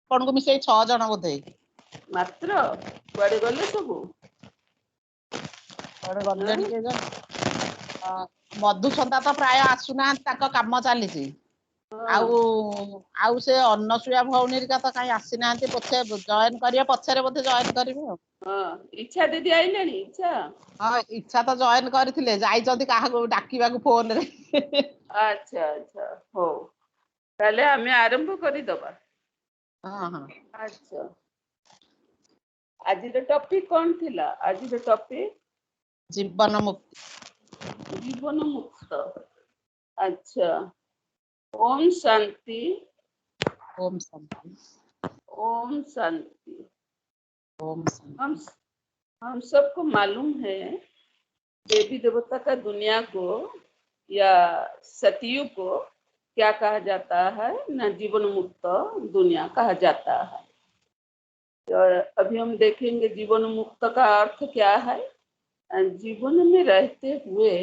ଆପଣଙ୍କୁ ମିଶେଇ 6 ଜଣ ବୋଧେ। ମାତ୍ର କୁଆଡେ ଗଲେ ସବୁ? କୁଆଡେ ଗଲେଣି କେଜାଣି। ମଧୁଛନ୍ଦା ତ ପ୍ରାୟ ଆସୁନାହାନ୍ତି, ତାଙ୍କ କାମ ଚାଲିଛି। ଆଉ ସେ ଅନସୂୟା ଭଉଣୀ ହେରିକା ତ କାଇଁ ଆସିନାହାନ୍ତି, ପଛେ ଜଏନ କରିବେ, ପଛରେ ବୋଧେ ଜଏନ କରିବେ ଆଉ। ଇଚ୍ଛା ଦିଦି ଆଇଲେଣି? ଇଚ୍ଛା ଇଚ୍ଛା ତ ଜଏନ କରିଥିଲେ, ଯାଇଛନ୍ତି କାହାକୁ ଡାକିବାକୁ ଫୋନରେ। ଆଚ୍ଛା ଆଚ୍ଛା, ହଉ ତାହେଲେ ଆମେ ଆରମ୍ଭ କରିଦବା। ଆଚ୍ଛା, ଆଜିର ଟପିକ କଣ ଥିଲା? ଆଜିର ଟପିକ ଜୀବନ ମୁକ୍ତି। ଜୀବନ ମୁକ୍ତ। अच्छा, ओम शांति। ओम शांति। ओम शांति। ओम शांति। हम सबको मालूम है देवी देवता का दुनिया को या सतयुग को क्या कहा जाता है ना, जीवन मुक्त दुनिया कहा जाता है। और अभी हम देखेंगे जीवन मुक्त का अर्थ क्या है। जीवन में रहते हुए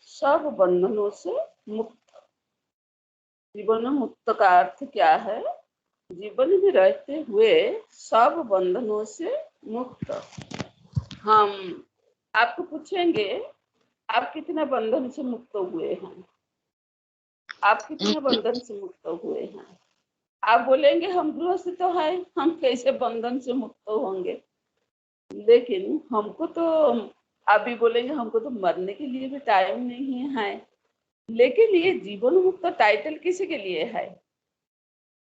सब बंधनों से मुक्त। जीवन मुक्त का अर्थ क्या है? जीवन में रहते हुए सब बंधनों से मुक्त। हम आपको पूछेंगे, आप कितने बंधन से मुक्त हुए हैं? आप कितने बंधन से मुक्त हुए हैं? आप बोलेंगे हम गृहस्थ तो है, हम कैसे बंधन से मुक्त होंगे। लेकिन हमको तो, आप भी बोलेंगे हमको तो मरने के लिए भी टाइम नहीं है। लेकिन ये जीवन मुक्त टाइटल किसी के लिए है?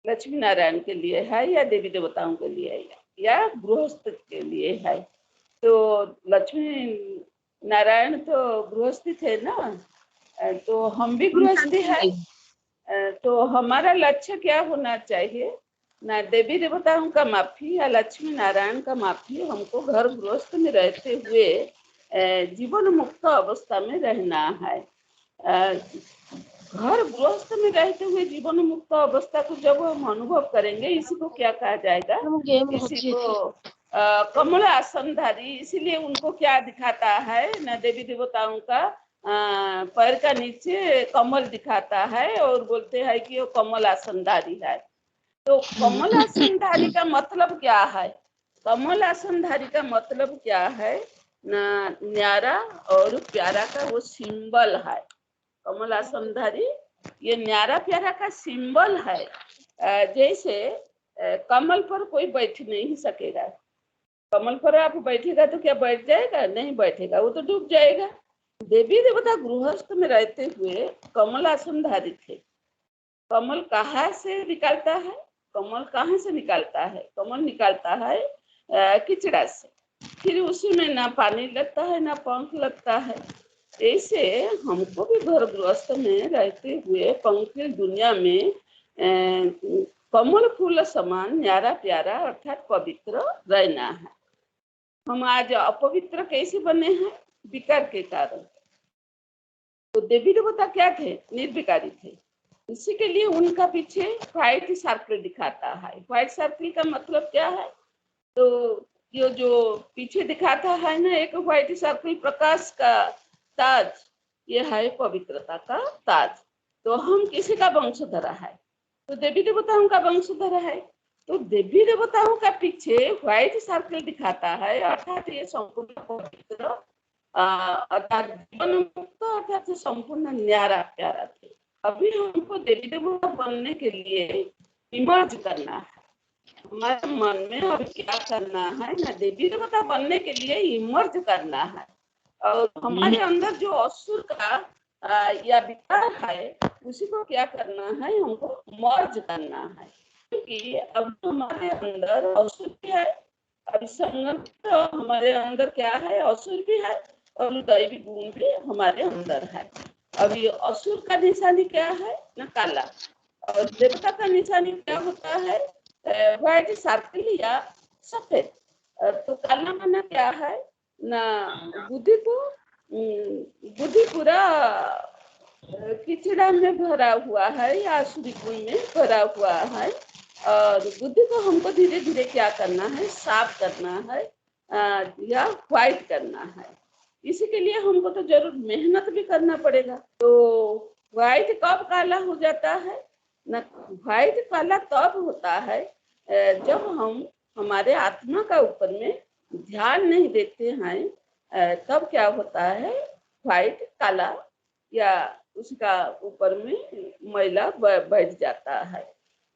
लक्ष्मी नारायण के लिए है या देवी देवताओं के लिए है या गृहस्थ के लिए है? तो लक्ष्मी नारायण तो गृहस्थी थे ना, तो हम भी गृहस्थी है। तो हमारा लक्ष्य क्या होना चाहिए ना, देवी देवताओं का माफी या लक्ष्मी नारायण का माफी। हमको घर गृहस्थ में रहते हुए जीवन मुक्त अवस्था में रहना है। घर गृहस्थ में रहते हुए जीवन मुक्त अवस्था को जब हम अनुभव करेंगे, इसी को क्या कहा जाएगा? इसी को कमल आसनधारी। इसीलिए उनको क्या दिखाता है न, देवी देवताओं का पैर का नीचे कमल दिखाता है और बोलते हैं कि वो कमल आसनधारी है। तो कमल आसनधारी का मतलब क्या है? कमल आसनधारी का मतलब क्या है ना, न्यारा और प्यारा का वो सिंबल है। कमल आसनधारी ये न्यारा प्यारा का सिंबल है। जैसे कमल पर कोई बैठ नहीं सकेगा। कमल पर आप बैठेगा तो क्या बैठ जाएगा? नहीं बैठेगा, वो तो डूब जाएगा। देवी देवता गृहस्थ में रहते हुए कमल आसनधारी थे। कमल कहाँ से निकालता है? कमल कहाँ से निकालता है? कमल निकालता है किचड़ा से। फिर उसी में ना पानी लगता है ना पंख लगता है। ऐसे हमको भी घर गृहस्थ में रहते हुए पंखी दुनिया में कमल फूल समान न्यारा प्यारा अर्थात पवित्र रहना है। हम आज अपवित्र कैसे बने हैं? विकार के कारण। तो देवी देवता क्या थे? निर्विकारी थे। इसी के लिए उनका पीछे व्हाइट सर्कल दिखाता है। व्हाइट सर्कल का मतलब क्या है? तो ये जो पीछे दिखाता है ना एक व्हाइट सर्कल, प्रकाश का ताज, ये है पवित्रता का ताज। तो हम किसी का वंशधर है? तो देवी देवताओं का वंशधर है। तो देवी देवताओं का पीछे व्हाइट सर्कल दिखाता है, अर्थात ये संपूर्ण पवित्र अर्थात जीवन मुक्त अर्थात संपूर्ण न्यारा प्यारा थे। अभी हमको देवी देवता बनने के लिए इमर्ज करना है। हमारे मन में अब क्या करना है ना, देवी देवता बनने के लिए इमर्ज करना है। और हमारे अंदर जो असुर का या विकार है, उसी को क्या करना है? हमको मर्ज करना है। क्योंकि अब हमारे अंदर असुर भी है, अभी संगम तो हमारे अंदर क्या है? असुर भी है और दैवी गुण भी हमारे अंदर है। अभी असुर का निशानी क्या है ना? काला। और देवता का निशानी क्या होता है? व्हाइट सर्कल या सफेद। तो काला माना क्या है ना, बुद्धि को, बुद्धि पूरा किचड़ा में भरा हुआ है या आसुरी गुण में भरा हुआ है। और बुद्धि को हमको धीरे धीरे क्या करना है? साफ करना है या व्हाइट करना है। इसी के लिए हमको तो जरूर मेहनत भी करना पड़ेगा। तो व्हाइट कब काला हो जाता है ना? व्हाइट काला तब होता है जब हम हमारे आत्मा का ऊपर में ध्यान नहीं देते हैं, तब क्या होता है, व्हाइट काला या उसका ऊपर में मैला बैठ जाता है।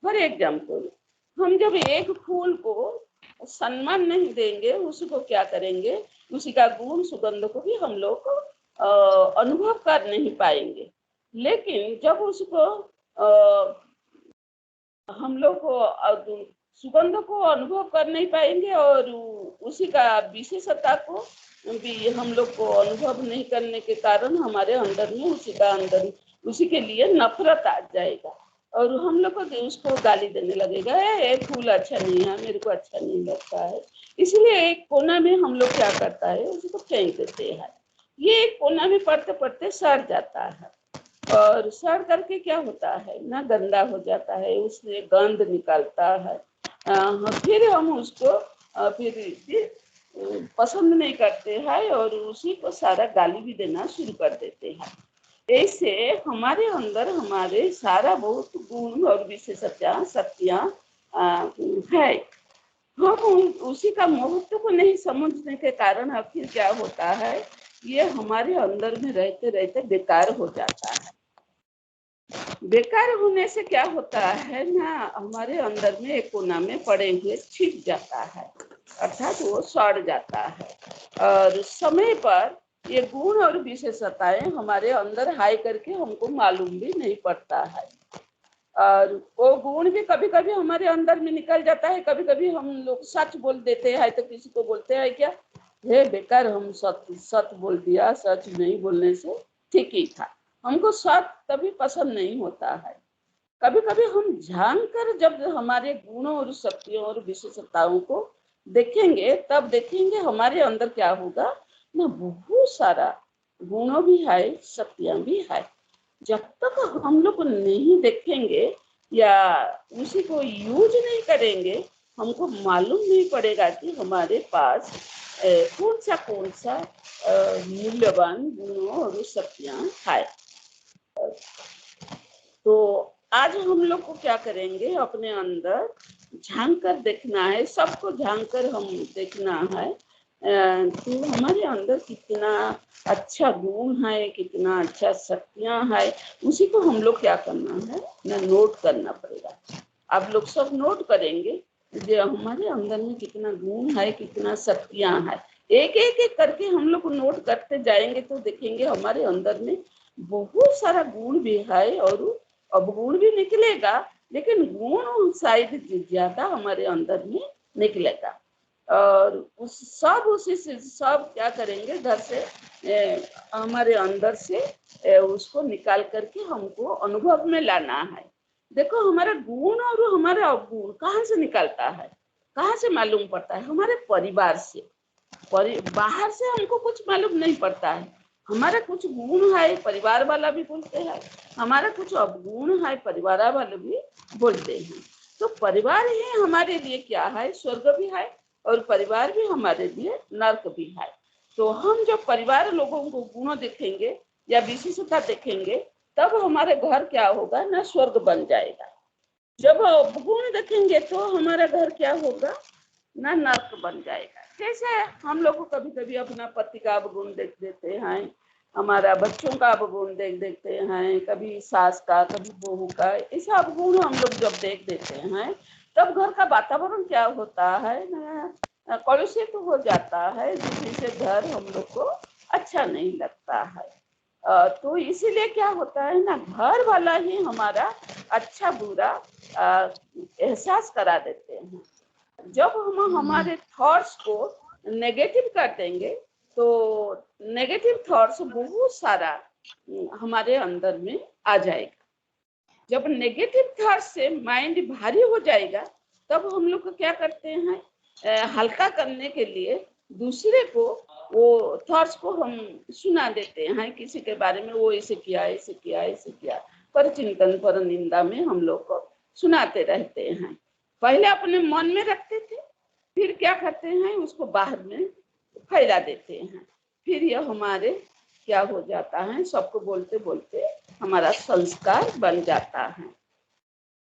फॉर एग्जाम्पल, हम जब एक फूल को सम्मान नहीं देंगे, उसको क्या करेंगे, उसी का गुण सुगंध को भी हम लोग अनुभव कर नहीं पाएंगे। लेकिन जब उसको हम लोग को सुगंध को अनुभव कर नहीं पाएंगे और उसी का विशेषता को भी हम लोग को अनुभव नहीं करने के कारण हमारे अंदर में उसी के लिए नफरत आ जाएगा और हम लोग को उसको गाली देने लगेगा, ये फूल अच्छा नहीं है, मेरे को अच्छा नहीं लगता है। इसलिए एक कोना में हम लोग क्या करता है, उसको फेंक देते हैं। ये एक कोना में पढ़ते पढ़ते सड़ जाता है और सड़ करके क्या होता है ना, गंदा हो जाता है, उससे गंध निकलता है। फिर हम उसको फिर पसंद नहीं करते हैं और उसी को सारा गाली भी देना शुरू कर देते हैं। ऐसे हमारे अंदर हमारे सारा बहुत गुण और विशेषता शक्तियाँ है। हम उसी का महत्व को नहीं समझने के कारण आखिर क्या होता है, ये हमारे अंदर में रहते रहते बेकार हो जाता है। बेकार होने से क्या होता है ना, हमारे अंदर में एक कोना में पड़े हुए छिप जाता है, अर्थात वो सड़ जाता है और समय पर ये गुण और विशेषताएं हमारे अंदर हाई करके हमको मालूम भी नहीं पड़ता है। और वो गुण भी कभी कभी हमारे अंदर में निकल जाता है। कभी कभी हम लोग सच बोल देते हैं तो किसी को बोलते हैं क्या, हे बेकार, हम सच बोल दिया, सच नहीं बोलने से ठीक ही था। हमको सच तभी पसंद नहीं होता है। कभी कभी हम झांक कर जब हमारे गुणों और शक्तियों और विशेषताओं को देखेंगे, तब देखेंगे हमारे अंदर क्या होगा ना, बहुत सारा गुणों भी है, शक्तियां भी है। जब तक हम लोग नहीं देखेंगे या उसी को यूज नहीं करेंगे, हमको मालूम नहीं पड़ेगा कि हमारे पास कौन सा मूल्यवान गुणों और शक्तियां है। तो आज हम लोग को क्या करेंगे, अपने अंदर झांक कर देखना है, सबको झांक कर हम देखना है तो हमारे अंदर कितना अच्छा गुण है, कितना अच्छा शक्तियां है, उसी को हम लोग क्या करना है ना, नोट करना पड़ेगा। आप लोग सब नोट करेंगे जो हमारे अंदर में कितना गुण है, कितना शक्तियां है। एक एक एक करके हम लोग नोट करते जाएंगे तो देखेंगे हमारे अंदर में बहुत सारा गुण भी है और अवगुण भी निकलेगा, लेकिन गुण शायद ज्यादा हमारे अंदर में निकलेगा। और उसी से सब क्या करेंगे, घर से हमारे अंदर से उसको निकाल करके हमको अनुभव में लाना है। देखो, हमारा गुण और हमारा अवगुण कहाँ से निकलता है, कहाँ से मालूम पड़ता है, हमारे परिवार से। बाहर से हमको कुछ मालूम नहीं पड़ता है। हमारा कुछ गुण है, परिवार वाला भी बोलते हैं, हमारा कुछ अवगुण है, परिवार वाले भी बोलते हैं। तो परिवार ही हमारे लिए क्या है, स्वर्ग भी है और परिवार भी हमारे लिए नर्क भी है। तो हम जब परिवार लोगों को गुण देखेंगे या विशेषता देखेंगे, तब हमारे घर क्या होगा ना, स्वर्ग बन जाएगा। जब अवगुण देखेंगे तो हमारा घर क्या होगा ना, नर्क बन जाएगा। जैसे हम लोग को कभी कभी अपना पति का अवगुण देख देते हैं, हमारा बच्चों का अवगुण देख देते हैं, कभी सास का, कभी बहू का, ऐसा अवगुण हम लोग जब देख देते हैं, तब घर का वातावरण क्या होता है ना, कलुषित हो जाता है, जिससे घर हम लोग को अच्छा नहीं लगता है। तो इसीलिए क्या होता है ना, घर वाला ही हमारा अच्छा बुरा एहसास करा देते हैं। जब हम हमारे थॉट्स को नेगेटिव कर देंगे, तो नेगेटिव थॉट्स बहुत सारा हमारे अंदर में आ जाएगा। जब नेगेटिव थॉट्स से माइंड भारी हो जाएगा, तब हम लोग क्या करते हैं, हल्का करने के लिए दूसरे को वो थॉट्स को हम सुना देते हैं, किसी के बारे में वो ऐसे किया, ऐसे किया, ऐसे किया, पर चिंतन पर निंदा में हम लोग को सुनाते रहते हैं। पहले अपने मन में रखते थे, फिर क्या करते हैं, उसको बाहर में फैला देते हैं। फिर यह हमारे क्या हो जाता है, सबको बोलते बोलते हमारा संस्कार बन जाता है।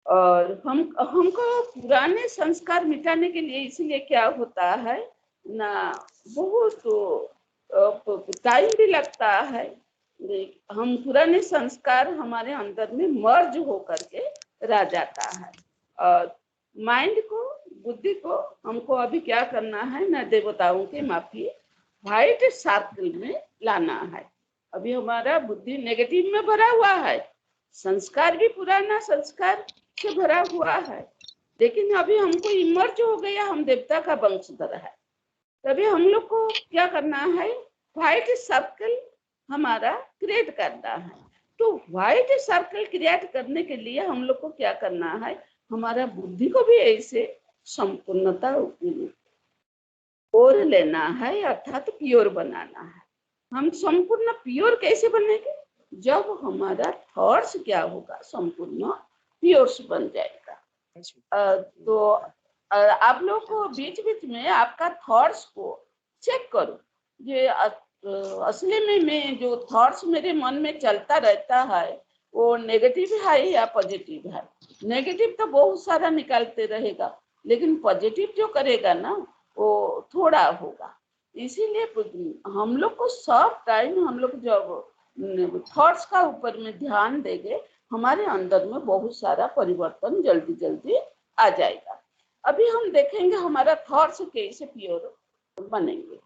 और हमको पुराने संस्कार मिटाने के लिए इसलिए क्या होता है ना, बहुत टाइम भी लगता है। हम पुराने संस्कार हमारे अंदर में मर्ज होकर के रह जाता है। और माइंड को, बुद्धि को हमको अभी क्या करना है ना, देवताओं के माफी व्हाइट सर्कल में लाना है। अभी हमारा बुद्धि नेगेटिव में भरा हुआ है, संस्कार भी पुराना संस्कार से भरा हुआ है, लेकिन अभी हमको इमर्ज हो गया, हम देवता का वंशधर है। तभी हम लोग को क्या करना है, व्हाइट सर्कल हमारा क्रिएट करना है। तो व्हाइट सर्कल क्रिएट करने के लिए हम लोग को क्या करना है, हमारा बुद्धि को भी ऐसे संपूर्णता और लेना है, अर्थात प्योर बनाना है। हम संपूर्ण प्योर कैसे बनेंगे, जब हमारा थॉट्स क्या होगा, संपूर्ण प्योर बन जाएगा। तो आप लोग को बीच बीच में आपका थॉट्स को चेक करो, ये असली में मैं जो थॉट्स मेरे मन में चलता रहता है वो नेगेटिव है या पॉजिटिव है। नेगेटिव तो बहुत सारा निकालते रहेगा, लेकिन पॉजिटिव जो करेगा ना वो थोड़ा होगा। इसीलिए हम लोग को सब टाइम हम लोग जब थॉट्स का ऊपर में ध्यान देंगे, हमारे अंदर में बहुत सारा परिवर्तन जल्दी जल्दी आ जाएगा। अभी हम देखेंगे हमारा थॉट्स कैसे प्योर बनेंगे।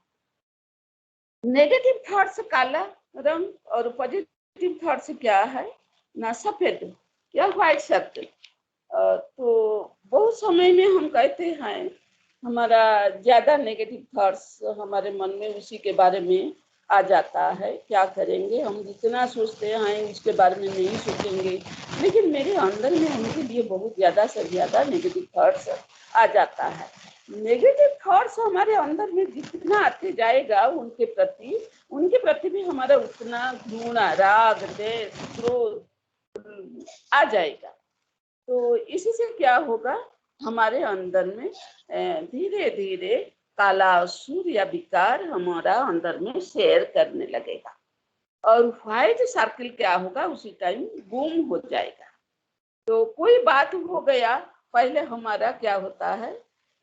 नेगेटिव थॉट्स काला रंग और पॉजिटिव थॉट्स क्या है ना, सफेद या व्हाइट सर्कल। तो बहुत समय में हम कहते हैं हमारा ज्यादा नेगेटिव थॉट्स हमारे मन में उसी के बारे में आ जाता है। क्या करेंगे, हम जितना सोचते हैं उसके बारे में नहीं सोचेंगे, लेकिन मेरे अंदर में उनके लिए बहुत ज्यादा से ज्यादा नेगेटिव थॉट्स आ जाता है। नेगेटिव थॉट्स हमारे अंदर में जितना आते जाएगा उनके प्रति भी हमारा उतना घृणा, राग, द्वेष, क्रोध आ जाएगा। तो इसी से क्या होगा, हमारे अंदर में धीरे धीरे काला असुर या विकार हमारा अंदर में शेयर करने लगेगा, और व्हाइट सर्कल क्या होगा, उसी टाइम गुम हो जाएगा। तो कोई बात हो गया, पहले हमारा क्या होता है,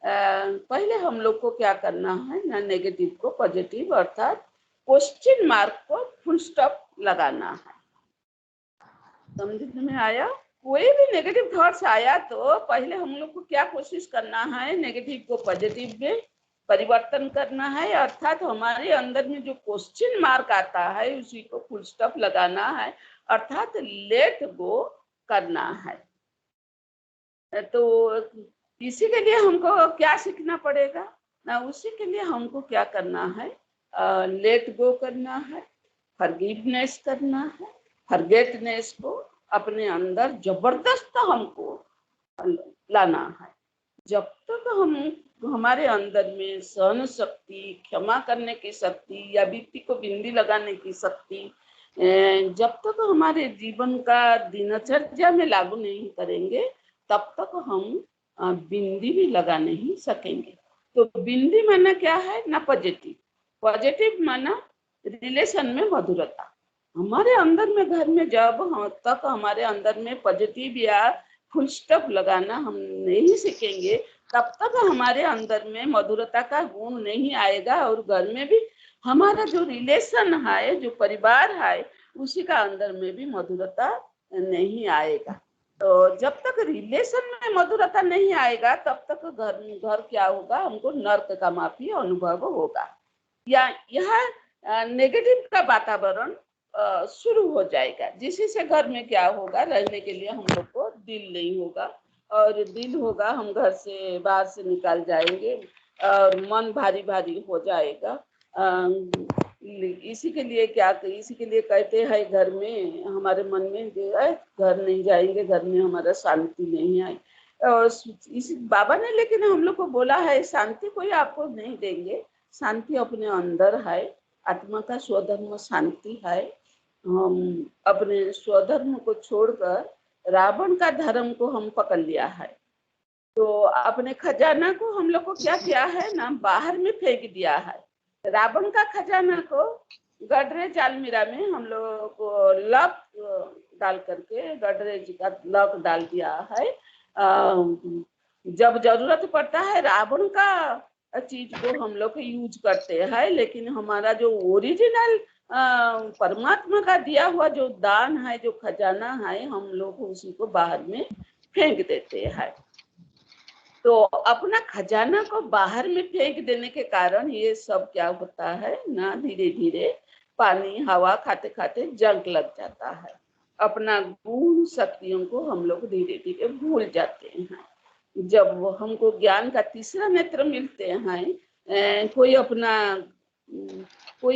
पहले हम लोग को क्या करना है ना, नेगेटिव को पॉजिटिव अर्थात क्वेश्चन मार्क को फुल स्टॉप लगाना है। समझ में आया? कोई भी नेगेटिव थॉट्स आया तो पहले हम लोग को क्या कोशिश करना है, नेगेटिव को पॉजिटिव में परिवर्तन करना है, अर्थात हमारे अंदर में जो क्वेश्चन मार्क आता है उसी को फुल स्टॉप लगाना है, अर्थात लेट गो करना है। तो इसी के लिए हमको क्या सीखना पड़ेगा ना, उसी के लिए हमको क्या करना है, लेट गो करना है, फॉरगिवनेस करना है, फॉरगेटनेस को अपने अंदर जबरदस्त हमको लाना है। जब तक हम हमारे अंदर में सहन शक्ति, क्षमा करने की शक्ति या बीपी को बिंदी लगाने की शक्ति जब तक हमारे जीवन का दिनचर्या में लागू नहीं करेंगे, तब तक हम बिंदी भी लगा नहीं सकेंगे। तो बिंदी माना क्या है ना, पॉजिटिव। पॉजिटिव माना रिलेशन में मधुरता। हमारे अंदर में घर में जब तक हमारे अंदर में पॉजिटिव या फुल स्टॉप लगाना हम नहीं सीखेंगे, तब तक हमारे अंदर में मधुरता का गुण नहीं आएगा, और घर में भी हमारा जो रिलेशन है, जो परिवार है, उसी का अंदर में भी मधुरता नहीं आएगा। तो जब तक रिलेशन में मधुरता नहीं आएगा, तब तक घर क्या होगा, हमको नर्क का माफी अनुभव होगा, या यह नेगेटिव का वातावरण शुरू हो जाएगा, जिससे घर में क्या होगा, रहने के लिए हम लोग को दिल नहीं होगा, और दिल होगा हम घर से बाहर से निकल जाएंगे, और मन भारी भारी हो जाएगा। इसी के लिए कहते हैं घर में हमारे मन में जो है, घर नहीं जाएंगे, घर में हमारा शांति नहीं आई। और इसी बाबा ने लेकिन हम लोग को बोला है, शांति कोई आपको नहीं देंगे, शांति अपने अंदर है। आत्मा का स्वधर्म शांति है। हम अपने स्वधर्म को छोड़कर रावण का धर्म को हम पकड़ लिया है। तो अपने खजाना को हम लोग को क्या किया है ना, बाहर में फेंक दिया है। रावण का खजाना को गडरेज अलमीरा में हम लोग को लॉक डाल करके गडरेज का लॉक डाल दिया है। जब जरूरत पड़ता है रावण का चीज को हम लोग यूज करते हैं, लेकिन हमारा जो ओरिजिनल परमात्मा का दिया हुआ जो दान है, जो खजाना है, हम लोग उसी को बाहर में फेंक देते हैं। तो अपना खजाना को बाहर में फेंक देने के कारण ये सब क्या होता है ना, धीरे धीरे पानी हवा खाते खाते जंग लग जाता है। अपना गुण शक्तियों को हम लोग धीरे धीरे भूल जाते हैं। जब हमको ज्ञान का तीसरा नेत्र मिलते हैं, कोई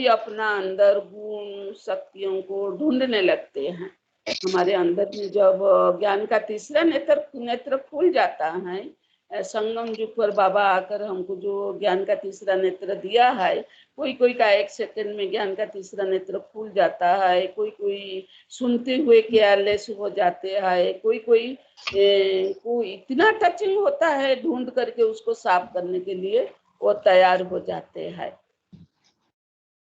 अपना अंदर गुण शक्तियों को ढूंढने लगते हैं। हमारे अंदर में जब ज्ञान का तीसरा नेत्र खुल जाता है, संगम युग पर बाबा आकर हमको जो ज्ञान का तीसरा नेत्र दिया है, कोई का 1 सेकंड में ज्ञान का तीसरा नेत्र खुल जाता है, कोई सुनते हुए केयरलेस हो जाते हैं, कोई इतना टचिंग होता है, ढूंढ करके उसको साफ करने के लिए वो तैयार हो जाते हैं।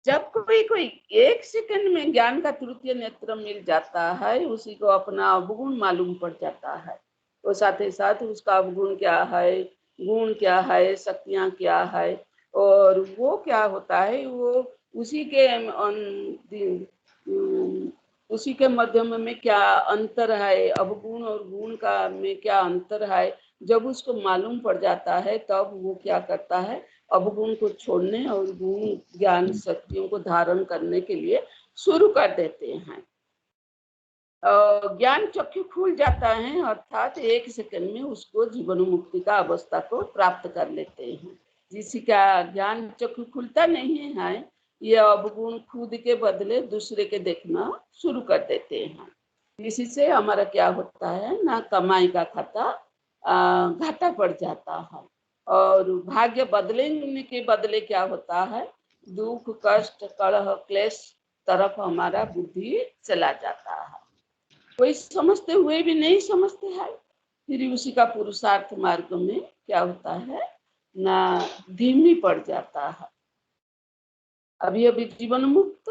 जब कोई 1 सेकंड में ज्ञान का तृतीय नेत्र मिल जाता है, उसी को अपना अवगुण मालूम पड़ जाता है। तो साथ ही साथ उसका अवगुण क्या है, गुण क्या है, शक्तियां क्या है, और वो क्या होता है, वो उसी के मध्यम में क्या अंतर है, अवगुण और गुण का में क्या अंतर है, जब उसको मालूम पड़ जाता है तब वो क्या करता है, अवगुण को छोड़ने और गुण ज्ञान शक्तियों को धारण करने के लिए शुरू कर देते हैं। ज्ञान चक्षु खुल जाता है, अर्थात 1 सेकंड में उसको जीवन मुक्ति का अवस्था को प्राप्त कर लेते हैं। जिसी का ज्ञान चक्षु खुलता नहीं है, ये अवगुण खुद के बदले दूसरे के देखना शुरू कर देते हैं। इसी से हमारा क्या होता है ना, कमाई का खाता घाटा पड़ जाता है, और भाग्य बदलने के बदले क्या होता है, दुख कष्ट कलह क्लेश तरफ हमारा बुद्धि चला जाता है। कोई समझते हुए भी नहीं समझते हैं, फिर उसी का पुरुषार्थ मार्ग में क्या होता है ना, धीमी पड़ जाता है। अभी अभी जीवन मुक्त,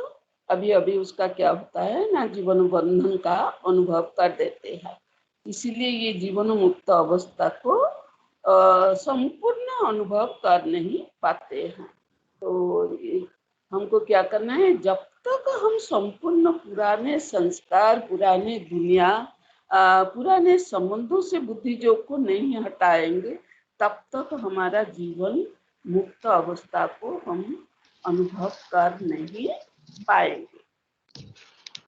अभी अभी उसका क्या होता है ना, जीवन बंधन का अनुभव कर देते हैं। इसीलिए ये जीवन मुक्त अवस्था को संपूर्ण अनुभव कर नहीं पाते हैं। तो हमको क्या करना है, जब तक हम संपूर्ण पुराने संस्कार, पुराने दुनिया, पुराने संबंधों से बुद्धि योग को नहीं हटाएंगे, तब तक हमारा जीवन मुक्त अवस्था को हम अनुभव कर नहीं पाएंगे।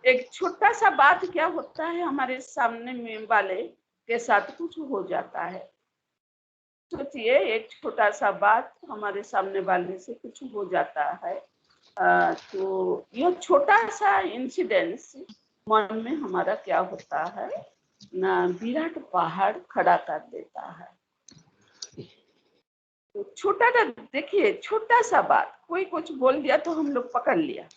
एक छोटा सा बात क्या होता है, हमारे सामने में वाले के साथ कुछ हो जाता है। सोचिए, एक छोटा सा बात हमारे सामने वाले से कुछ हो जाता है, तो यह छोटा सा इंसिडेंस मन में हमारा क्या होता है ना, विराट पहाड़ खड़ा कर देता है। तो छोटा सा देखिए, छोटा सा बात कोई कुछ बोल दिया तो हम लोग पकड़ लिया,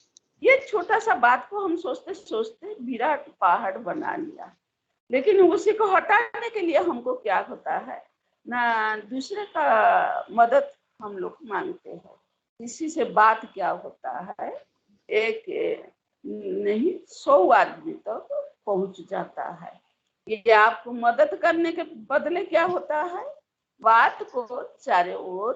ये छोटा सा बात को हम सोचते सोचते विराट पहाड़ बना लिया। लेकिन उसी को हटाने के लिए हमको क्या होता है ना, दूसरे का मदद हम लोग मांगते हैं। इसी से बात क्या होता है, एक नहीं 100 आदमी तक तो पहुंच जाता है। ये आपको मदद करने के बदले क्या होता है, बात को चारों ओर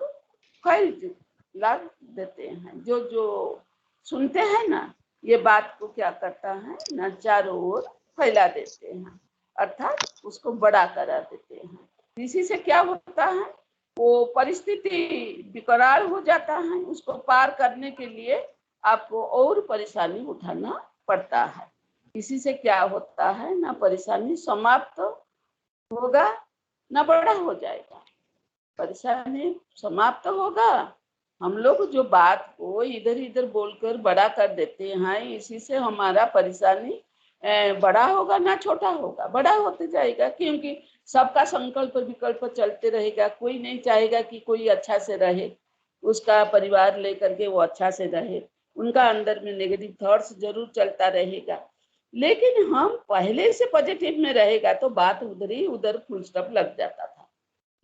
फैल देते हैं। जो जो सुनते हैं ना, ये बात को क्या करता है ना, चारों ओर फैला देते हैं, अर्थात उसको बड़ा करा देते हैं। इसी से क्या होता है, वो परिस्थिति विकराल हो जाता है, उसको पार करने के लिए आपको और परेशानी उठाना पड़ता है। इसी से क्या होता है ना, परेशानी समाप्त होगा ना बड़ा हो जाएगा। परेशानी समाप्त होगा, हम लोग जो बात को इधर इधर बोलकर बड़ा कर देते हैं, इसी से हमारा परेशानी बड़ा होगा ना छोटा होगा, बड़ा होते जाएगा। क्योंकि सबका संकल्प विकल्प चलते रहेगा, कोई नहीं चाहेगा कि कोई अच्छा से रहे, उसका परिवार लेकर के वो अच्छा से रहे, उनका अंदर में नेगेटिव थॉट्स जरूर चलता रहेगा। लेकिन हम पहले से पॉजिटिव में रहेगा तो बात उधर ही उधर फुल स्टॉप लग जाता था।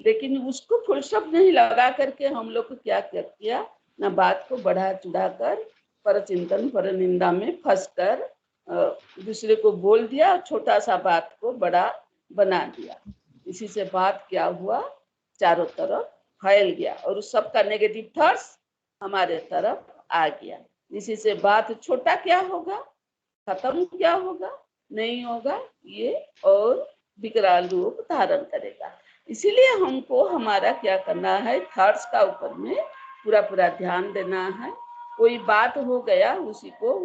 लेकिन उसको फुल स्टॉप नहीं लगा करके हम लोग को क्या किया ना, बात को बढ़ा चढ़ा कर पर चिंतन पर निंदा में फंस कर दूसरे को बोल दिया और छोटा सा बात को बड़ा बना दिया। इसी से बात क्या हुआ, चारों तरफ फैल गया और उस सबका नेगेटिव थॉट्स हमारे तरफ आ गया। इसी से बात छोटा क्या होगा, खत्म क्या होगा, नहीं होगा ये, और विकराल रूप धारण करेगा। इसीलिए हमको हमारा क्या करना है, थॉट्स का ऊपर में पूरा पूरा ध्यान देना है। कोई बात हो गया, उसी को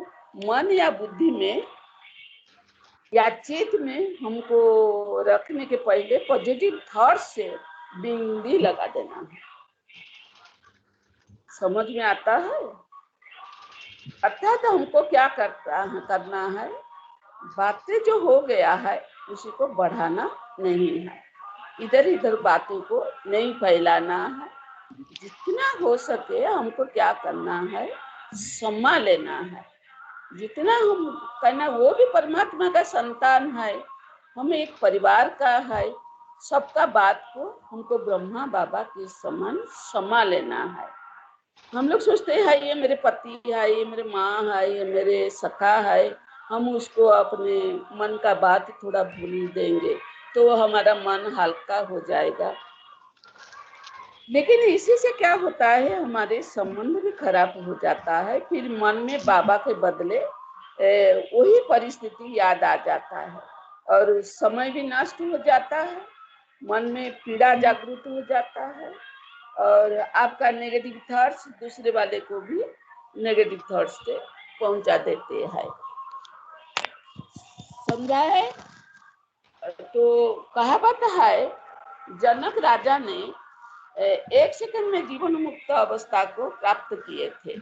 मन या बुद्धि में या चित्त में हमको रखने के पहले पॉजिटिव थॉट्स से बिंदी लगा देना है। समझ में आता है? अर्थात हमको क्या करना है, बातें जो हो गया है उसी को बढ़ाना नहीं है, इधर इधर बातों को नहीं फैलाना है। जितना हो सके हमको क्या करना है, सम्मा लेना है। जितना हम करना, वो भी परमात्मा का संतान है, हम एक परिवार का है, सबका बात को हमको ब्रह्मा बाबा के समान सम्मा लेना है। हम लोग सोचते हैं ये मेरे पति है, ये मेरे माँ है, ये मेरे सखा है, हम उसको अपने मन का बात थोड़ा भूल देंगे तो हमारा मन हल्का हो जाएगा। लेकिन इसी से क्या होता है, हमारे संबंध भी खराब हो जाता है। फिर मन में बाबा के बदले वही परिस्थिति याद आ जाता है और समय भी नष्ट हो जाता है, मन में पीड़ा जागृत हो जाता है और आपका नेगेटिव थॉट्स दूसरे वाले को भी नेगेटिव थॉट्स से पहुंचा देते हैं। समझा है? तो कहावत है, जनक राजा ने 1 सेकंड में जीवन मुक्त अवस्था को प्राप्त किए थे।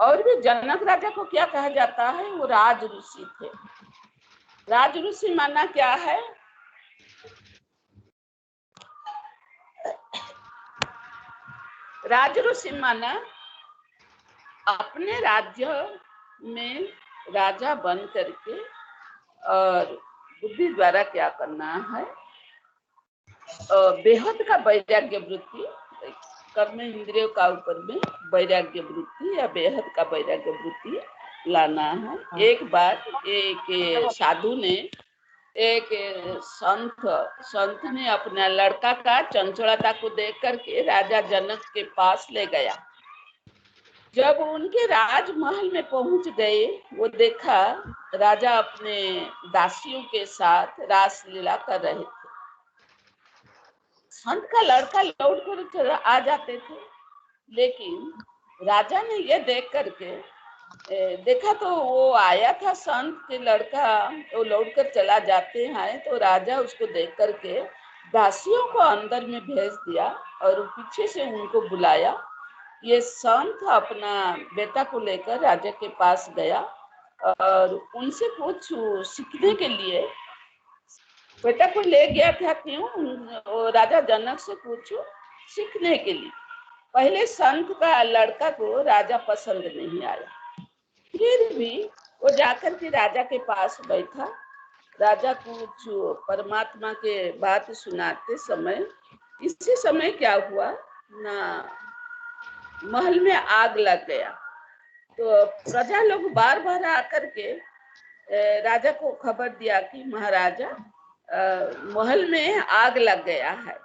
और भी जनक राजा को क्या कहा जाता है, वो राज ऋषि थे। राज ऋषि माना क्या है, राज ऋषि माना अपने राज्य में राजा बन करके और बुद्धि द्वारा क्या करना है, बेहद का वैराग्य वृत्ति, कर्म इंद्रियों का ऊपर में वैराग्य वृत्ति या बेहद का वैराग्य वृत्ति लाना है। एक बार एक साधु ने, एक संत ने अपना लड़का का चंचलता को देख करके राजा जनक के पास ले गया। जब उनके राजमहल में पहुंच गए, वो देखा राजा अपने दासियों के साथ रास लीला कर रहे थे। संत का लड़का लौट कर आ जाते थे, लेकिन राजा ने ये देख करके देखा तो वो आया था संत के लड़का, वो लौट कर चला जाते हैं, तो राजा उसको देख करके दासियों को अंदर में भेज दिया और पीछे से उनको बुलाया। ये संत अपना बेटा को लेकर राजा के पास गया और उनसे कुछ सीखने के लिए बेटा को ले गया था। क्यों? राजा जनक से कुछ सीखने के लिए। पहले संत का लड़का को राजा पसंद नहीं आया, फिर भी वो जाकर के राजा के पास बैठा। राजा कुछ परमात्मा के बात सुनाते समय, इसी समय क्या हुआ ना, महल में आग लग गया। तो प्रजा लोग बार बार आकर के राजा को खबर दिया कि महाराजा महल में आग लग गया है।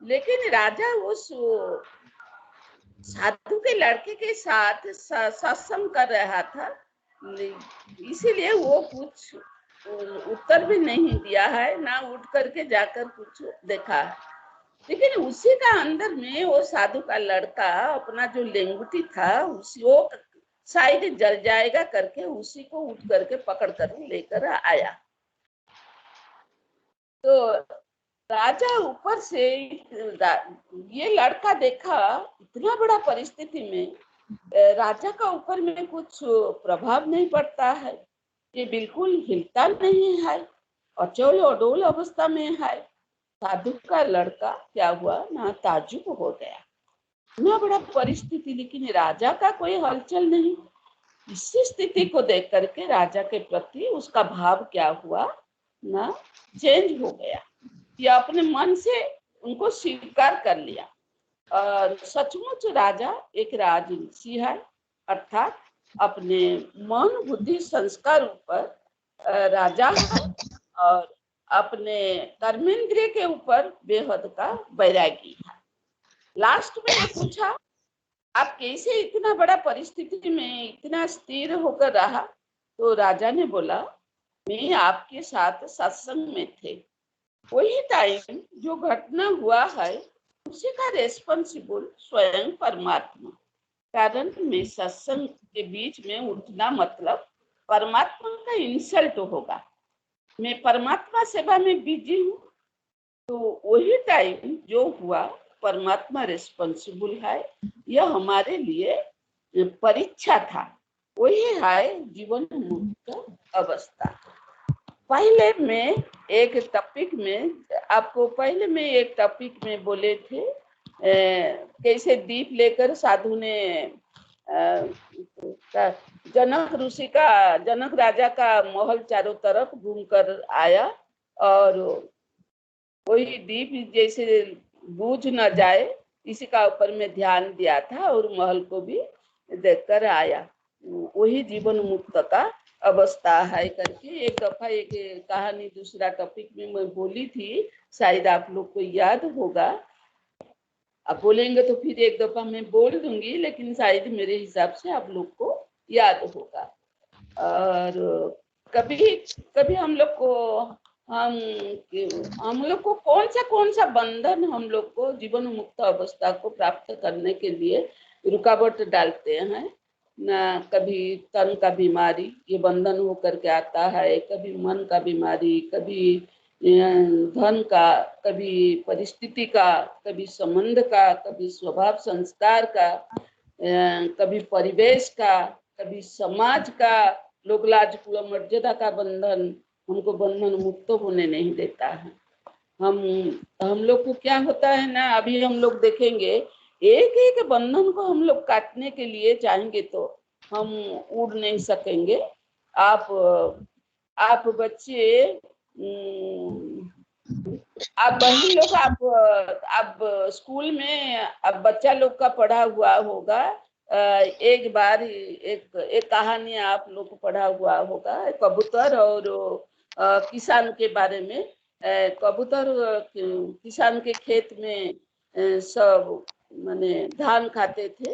लेकिन राजा उस साधु के लड़के के साथ सत्संग कर रहा था, इसीलिए वो कुछ उत्तर भी नहीं दिया है, ना उठ करके जाकर कुछ देखा है। लेकिन उसी का अंदर में वो साधु का लड़का अपना जो लेंगुटी था, उसी वो शायद जल जाएगा करके उसी को उठ करके पकड़ कर लेकर आया। तो राजा ऊपर से ये लड़का देखा, इतना बड़ा परिस्थिति में राजा का ऊपर में कुछ प्रभाव नहीं पड़ता है, ये बिल्कुल हिलता नहीं है, अचोल अडोल अवस्था में है। साधु का लड़का क्या हुआ ना, ताज्जुब हो गया, इतना बड़ा परिस्थिति लेकिन राजा का कोई हलचल नहीं। इसी स्थिति को देख करके राजा के प्रति उसका भाव क्या हुआ ना, चेंज हो गया, या अपने मन से उनको स्वीकार कर लिया। और सचमुच राजा एक राजऋषि है, अर्थात अपने मन बुद्धि संस्कार ऊपर राजा है और अपने कर्मेंद्रिय के ऊपर बेहद का वैरागी है। लास्ट में ये पूछा आप कैसे इतना बड़ा परिस्थिति में इतना स्थिर होकर रहा, तो राजा ने बोला मैं आपके साथ सत्संग में थे, वही टाइम जो घटना हुआ है उसी का रेस्पॉन्सिबल स्वयं परमात्मा। कारण मैं सत्संग के बीच में उठना मतलब परमात्मा का इंसल्ट होगा। मैं परमात्मा सेवा में बिजी हूँ, तो वही टाइम जो हुआ परमात्मा रिस्पॉन्सिबल है। यह हमारे लिए परीक्षा था। वही है जीवन मुक्त अवस्था। पहले मैं एक टॉपिक में आपको पहले मैं एक टॉपिक में बोले थे कैसे दीप लेकर साधु ने जनक ऋषि का जनक राजा का महल चारों तरफ घूमकर आया और वही दीप जैसे बूझ न जाए इसी का ऊपर में ध्यान दिया था और महल को भी देखकर आया। वही जीवन मुक्त का अवस्था है करके एक दफा एक कहानी दूसरा टॉपिक में मैं बोली थी, शायद आप लोग को याद होगा। आप बोलेंगे तो फिर एक दफा मैं बोल दूंगी, लेकिन शायद मेरे हिसाब से आप लोग को याद होगा। और कभी कभी हम लोग को कौन सा बंधन हम लोग को जीवन मुक्त अवस्था को प्राप्त करने के लिए रुकावट डालते हैं ना। कभी तन का बीमारी ये बंधन होकर के आता है, कभी मन का बीमारी, कभी धन का, कभी परिस्थिति का, कभी संबंध का, कभी स्वभाव संस्कार का, कभी परिवेश का, कभी समाज का, लोक लाज कुल मर्यादा का बंधन हमको बंधन मुक्त होने नहीं देता है। हम लोग को क्या होता है ना, अभी हम लोग देखेंगे एक एक बंधन को हम लोग काटने के लिए चाहेंगे तो हम उड़ नहीं सकेंगे। आप बच्चे आप बहन लोग आप स्कूल में अब बच्चा लोग का पढ़ा हुआ होगा। एक बार एक कहानी आप लोग को पढ़ा हुआ होगा कबूतर और किसान के बारे में। कबूतर किसान के खेत में सब माने धान खाते थे।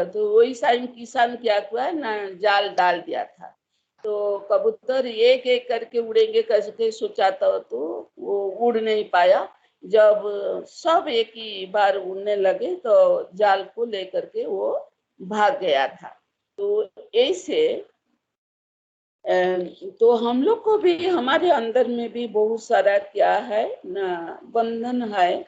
तो वही टाइम किसान क्या हुआ ना, जाल डाल दिया था। तो कबूतर एक एक करके उड़ेंगे कैसे सोचा था, तो वो उड़ नहीं पाया। जब सब एक ही बार उड़ने लगे तो जाल को लेकर के वो भाग गया था। तो ऐसे तो हम लोग को भी हमारे अंदर में भी बहुत सारा क्या है ना बंधन है।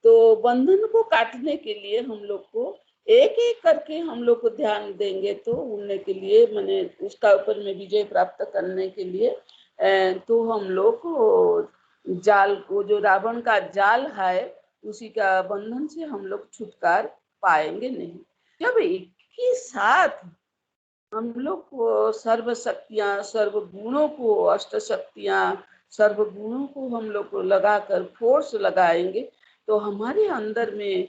तो बंधन को काटने के लिए हम लोग को एक एक करके हम लोग को ध्यान देंगे तो उड़ने के लिए माने उसका ऊपर में विजय प्राप्त करने के लिए तो हम लोग को जाल को जो रावण का जाल है उसी का बंधन से हम लोग छुटकारा पाएंगे नहीं। जब एक ही साथ हम लोग को सर्व शक्तियाँ सर्व गुणों को अष्ट शक्तियाँ सर्व गुणों को हम लोग को लगाकर फोर्स लगाएंगे तो हमारे अंदर में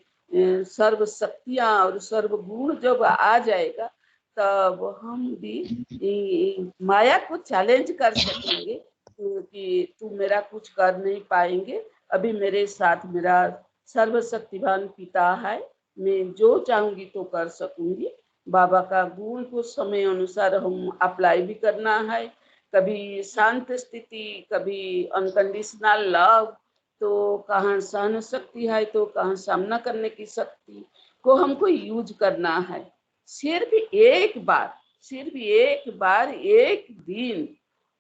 सर्व शक्तियाँ और सर्व गुण जब आ जाएगा तब हम भी माया को चैलेंज कर सकेंगे कि तू मेरा कुछ कर नहीं पाएंगे। अभी मेरे साथ मेरा सर्वशक्तिवान पिता है, मैं जो चाहूंगी तो कर सकूंगी। बाबा का गुण को समय अनुसार हम अप्लाई भी करना है। कभी शांत स्थिति, कभी अनकंडीशनल लव, तो कहाँ सहन शक्ति है तो कहाँ सामना करने की शक्ति को हमको यूज करना है। सिर्फ एक बार एक दिन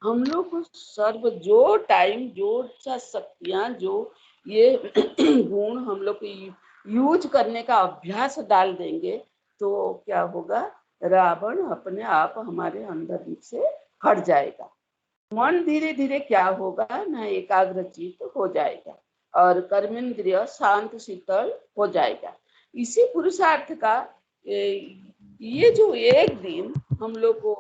हम लोग को सर्व जो टाइम जो शक्तियाँ जो ये गुण हम लोग को यूज करने का अभ्यास डाल देंगे तो क्या होगा, रावण अपने आप हमारे अंदर से हट जाएगा। मन धीरे धीरे क्या होगा ना एकाग्रचित हो जाएगा और कर्मेंद्रिय शांत शीतल हो जाएगा। इसी पुरुषार्थ का ये जो एक दिन हम लोग को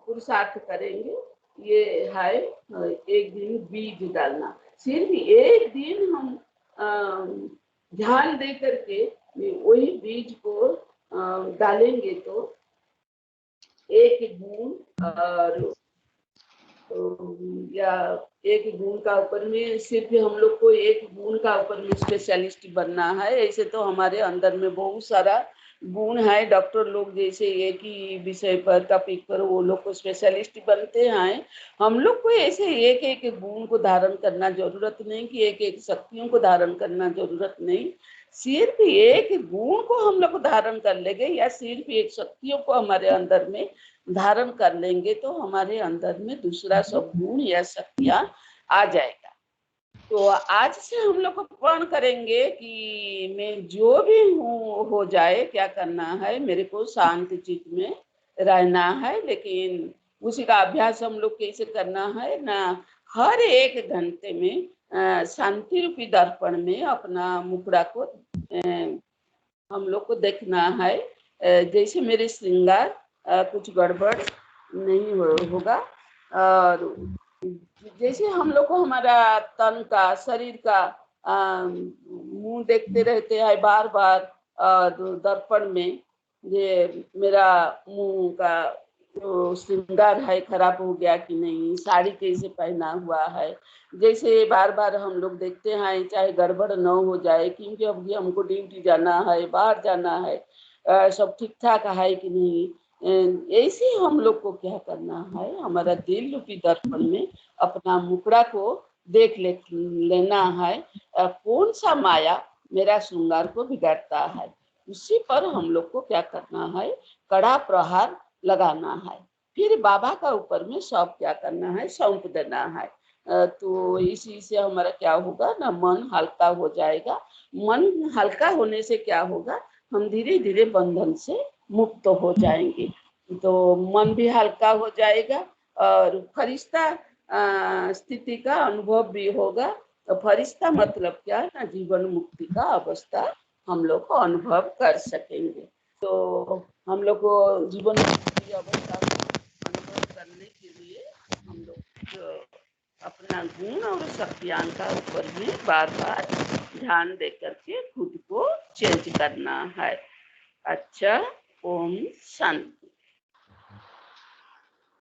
पुरुषार्थ करेंगे ये है एक दिन बीज डालना। सिर्फ एक दिन हम ध्यान दे करके वही बीज को डालेंगे तो एक गुण और या एक गुण का ऊपर में सिर्फ हम लोग को एक गुण का ऊपर में स्पेशलिस्ट बनना है। ऐसे तो हमारे अंदर में बहुत सारा गुण है। डॉक्टर लोग जैसे एक ही विषय पर टॉपिक पर वो लोग को स्पेशलिस्ट बनते हैं। हम लोग को ऐसे एक एक गुण को धारण करना जरूरत नहीं कि एक एक शक्तियों को धारण करना जरूरत नहीं। सिर्फ एक गुण को हम लोग को धारण कर लेंगे या सिर्फ एक शक्तियों को हमारे अंदर में धारण कर लेंगे तो हमारे अंदर में दूसरा सब गुण या शक्तियां आ जाएगा। तो आज से हम लोग को प्रण करेंगे कि मैं जो भी हूँ हो जाए, क्या करना है, मेरे को शांत चित्त में रहना है। लेकिन उसी का अभ्यास हम लोग कैसे करना है ना, हर एक घंटे में शांति रूपी दर्पण में अपना मुखड़ा को हम लोग को देखना है। जैसे मेरे श्रृंगार कुछ गड़बड़ नहीं होगा। और जैसे हम लोग को हमारा तन का, शरीर का मुंह देखते रहते हैं बार बार दर्पण में, ये मेरा मुंह का जो श्रृंगार है खराब हो गया कि नहीं, साड़ी कैसे पहना हुआ है, जैसे बार बार हम लोग देखते हैं चाहे गड़बड़ न हो जाए, क्योंकि अब भी हमको ड्यूटी जाना है, बाहर जाना है, सब ठीक ठाक है कि नहीं। ऐसे हम लोग को क्या करना है, हमारा दिल रूपी दर्पण में अपना मुखड़ा को देख लेना है। कौन सा माया मेरा श्रृंगार को बिगाड़ता है, उसी पर हम लोग को क्या करना है, कड़ा प्रहार लगाना है। फिर बाबा का ऊपर में सब क्या करना है, सौंप देना है। तो इसी से हमारा क्या होगा ना, मन हल्का हो जाएगा। मन हल्का होने से क्या होगा, हम धीरे धीरे बंधन से मुक्त हो जाएंगे। तो मन भी हल्का हो जाएगा और फरिश्ता स्थिति का अनुभव भी होगा। तो फरिश्ता मतलब क्या ना, जीवन मुक्ति का अवस्था हम लोग को अनुभव कर सकेंगे। तो हम लोग को जीवन मुक्ति अवस्था को अनुभव करने के लिए हम लोग अपना गुण और शक्तियां का ऊपर में बार बार ध्यान दे करके खुद को चेंज करना है। अच्छा, ओम शांति।